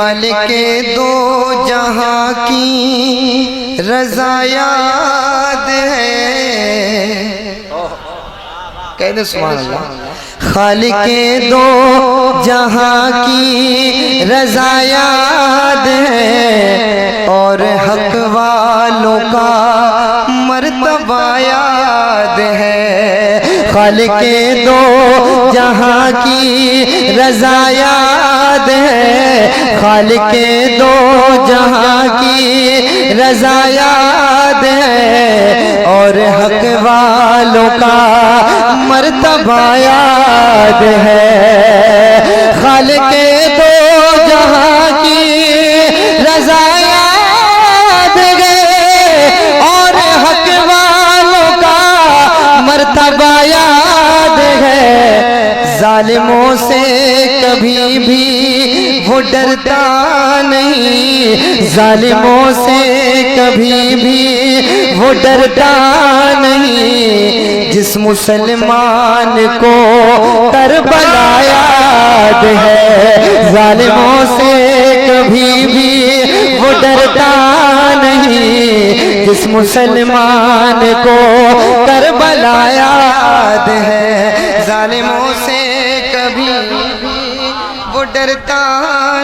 مالک دو جہاں کی رضا یاد ہے، کہہ دے سبحان اللہ۔ خالق دو جہاں کی رضا یاد ہے، اور حق والوں کا مرتبہ یاد ہے۔ خالق دو جہاں کی رضا یاد ہے، خالق دو جہاں کی رضا یاد ہے، اور حق والوں کا مرتبہ یاد ہے۔ خالق دو جہاں کی رضا یاد ہے، اور حق والوں کا مرتبہ یاد ہے۔ ظالموں سے کبھی بھی وہ ڈرتا نہیں، ظالموں سے کبھی بھی وہ ڈرتا نہیں۔ جس مسلمان کو کربلا یاد ہے، ظالموں سے کبھی بھی وہ ڈرتا نہیں۔ جس مسلمان کو کربلا یاد ہے، ظالموں سے کبھی بھی وہ ڈرتا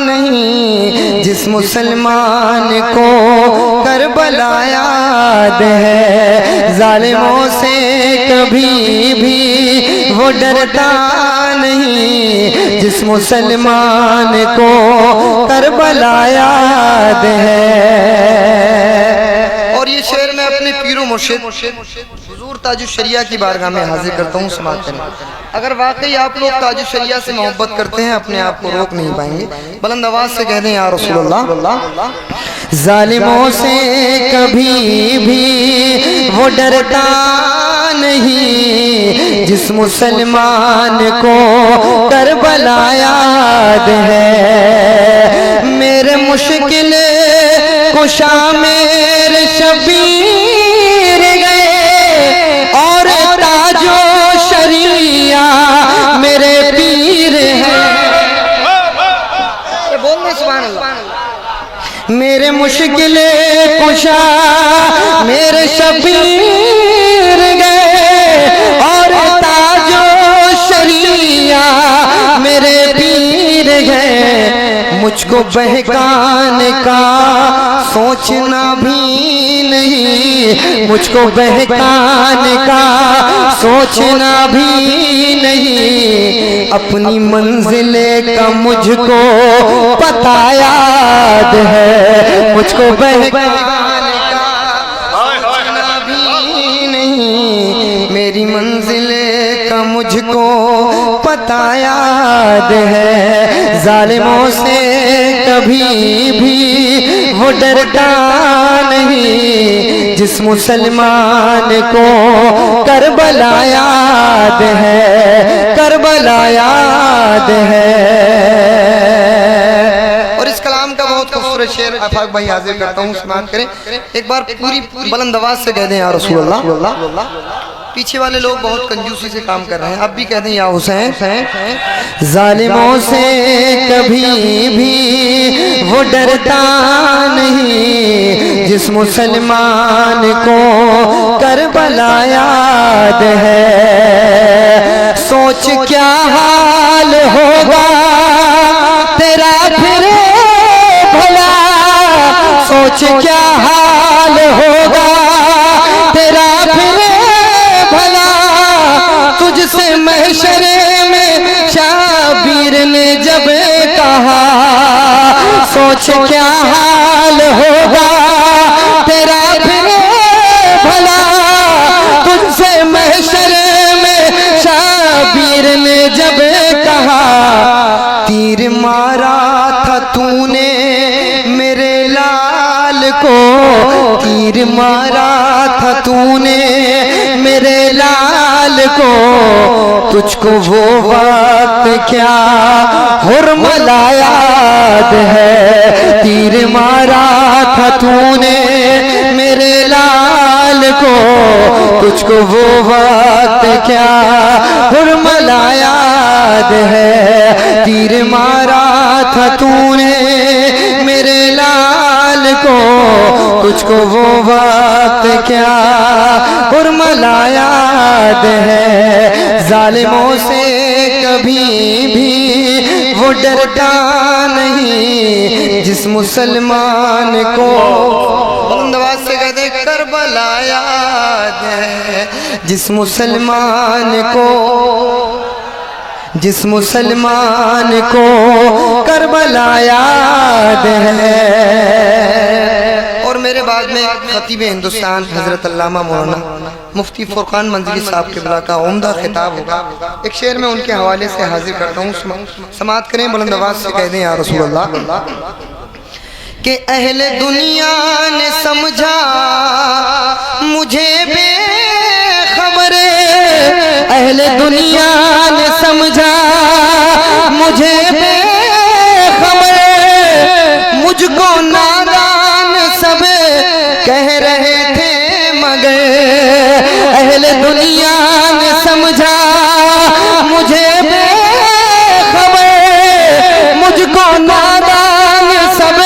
نہیں۔ جس مسلمان کو کربلا یاد ہے، ظالموں سے کبھی بھی وہ ڈرتا نہیں۔ جس مسلمان کو کربلا یاد ہے۔ اور یہ شعر میں اپنے پیر و مرشد حضور تاج الشریعہ کی بارگاہ میں حاضر کرتا ہوں، سماعت کریں۔ اگر واقعی آپ لوگ تاج الشریعہ سے محبت کرتے ہیں، اپنے آپ کو روک نہیں پائیں گے، بلند آواز سے کہہ دیں یا رسول اللہ۔ ظالموں سے کبھی بھی وہ ڈرتا نہیں، جس مسلمان کو کربلا یاد ہے۔ میرے مشکل کشا میرے شبیر گئے، اور تاج و شریعہ میرے پیر ہیں۔ بولنے سبحان اللہ۔ میرے مشکل کشا میرے شبیر گئے، اور تاج و شریعہ میرے پیر گئے۔ مجھ کو بہکانے کا سوچنا بھی نہیں، مجھ کو بہکانے کا سوچنا بھی نہیں۔ اپنی منزل کا مجھ کو پتہ یاد ہے، مجھ کو بہکانے کا سوچنا بھی نہیں۔ میری منزل کا مجھ کو پتہ یاد ہے۔ ظالموں سے کبھی بھی وہ ڈرتا نہیں، جس مسلمان کو کربلا یاد ہے، کربلا یاد ہے۔ اور اس کلام کا بہت خوبصورت شعر آفاق بھائی حاضر کرتا ہوں، سماعت کریں۔ ایک بار پوری بلند آواز سے کہہ دیں یا رسول اللہ۔ پیچھے والے لوگ بہت کنجوسی سے کام کر رہے ہیں، اب بھی کہہ دیں یا حسین۔ ظالموں سے کبھی بھی وہ ڈرتا نہیں، جس مسلمان کو کربلا یاد ہے۔ سوچ کیا حال ہوگا تیرا پھر بھلا، سوچ کیا حال ہوگا تیرا پھر بھلا۔ تجھ سے محشر میں شابیر نے جب کہا، سوچ کیا حال ہوگا تیرا پھر بھلا۔ تجھ سے محشر میں شابیر نے جب کہا، تیر مارا تھا تو نے میرے لال کو، تیر مارا تھا تو نے میرے لال کو۔ تجھ کو وہ وقت کیا حرملا یاد ہے، تیر مارا تھا تو نے میرے لال کو۔ تجھ کو وہ وقت کیا حرملا یاد ہے، تیر مارا تھا تو نے تجھ کو وہ وقت کیا برملا یاد ہے، ظالموں سے کبھی بھی وہ ڈرتا نہیں جس مسلمان کو بلند آواز سے کہتے کربلا یاد ہے، جس مسلمان کو کربلا یاد ہے۔ اور میرے بعد میں خطیب ہندوستان حضرت علامہ مولانا مفتی فرقان منزلی صاحب قبلہ کا عمدہ خطاب ہوگا، ایک شعر میں ان کے حوالے سے حاضر کرتا ہوں، سماعت کریں، بلند آواز سے کہہ دیں یا رسول اللہ کہ اہل دنیا نے سمجھا مجھے بے خبر، اہل دنیا نے سمجھا مجھے بے خبر، مجھ کو نادان سب کہہ رہے تھے مگر اہل دنیا نے سمجھا مجھے بے خبر، مجھ کو نادان سب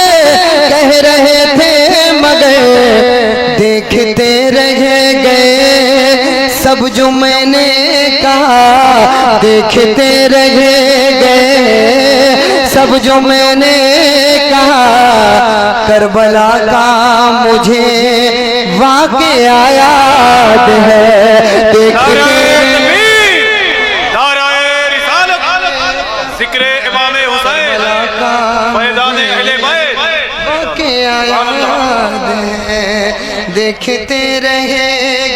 کہہ رہے تھے مگر دیکھتے رہ گئے سب جو میں نے کہا، دیکھتے رہ گئے سب جو میں نے کہا، کربلا کا مجھے واقعہ یاد ہے، دیکھتے ذکر امام حسین فیضان اہل بیت واقعہ یاد ہے، دیکھتے رہ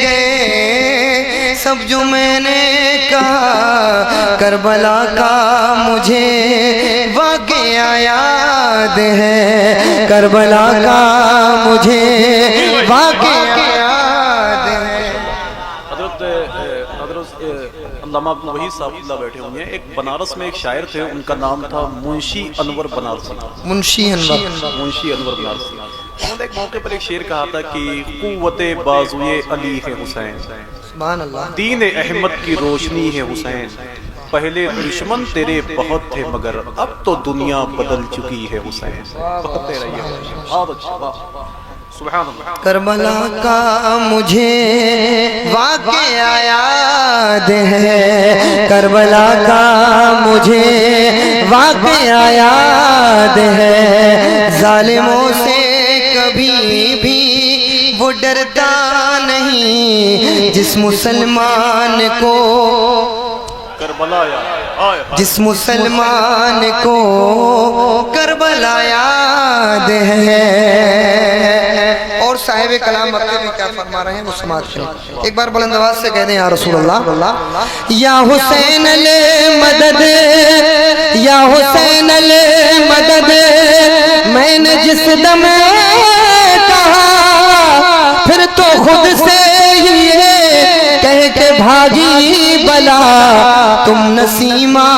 گئے سب جو میں نے کہا، کربلا کا مجھے واقعہ یاد ہے، کربلا کا مجھے واقعہ یاد ہے۔ حضرت علامہ وحید صاحب اللہ بیٹھے ہوئے ہیں، ایک بنارس میں ایک شاعر تھے، ان کا نام تھا منشی انور بنارسی، منشی انور بنارسی۔ انہوں نے ایک موقع پر ایک شعر کہا تھا کہ قوت بازوئے علی ہے حسین، سبحان اللہ، دین احمد کی روشنی ہے حسین، پہلے دشمن تیرے بہت تھے مگر اب تو دنیا بدل چکی ہے حسین۔ بہتے رہیے، بہت اچھا، سبحان اللہ۔ کربلا کا مجھے واقعہ یاد ہے، کربلا کا مجھے واقعہ یاد ہے، ظالموں سے کبھی بھی وہ ڈرتا نہیں جس مسلمان کو، جس مسلمان کو کربلا یاد ہے۔ اور صاحب کلام مکے میں کیا فرما رہے ہیں وہ سماعت کریں، ایک بار بلند آواز سے کہہ دیں یا رسول اللہ، یا حسین لے مدد، یا حسین لے مدد، میں نے جس دم کہا پھر تو خود سے ہی کہہ کے بھاگی بلا، تم نسیمہ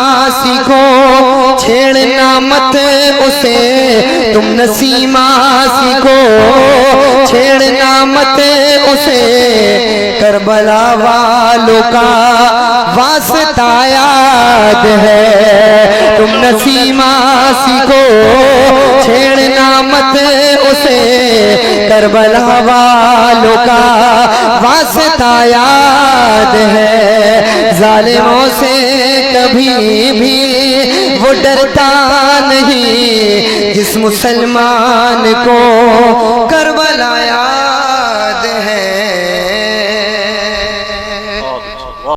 سیکھو چھیڑنا مت اسے، تم نسیمہ سیکھو چھیڑنا مت اسے، کربلا والوں کا واسطہ یاد ہے، تم نسیمہ سیکھو چھیڑنا مت اسے، کربلا والوں کا واسطہ یاد ہے، ظالموں سے کبھی بھی وہ ڈرتا نہیں جس مسلمان کو کربلا یاد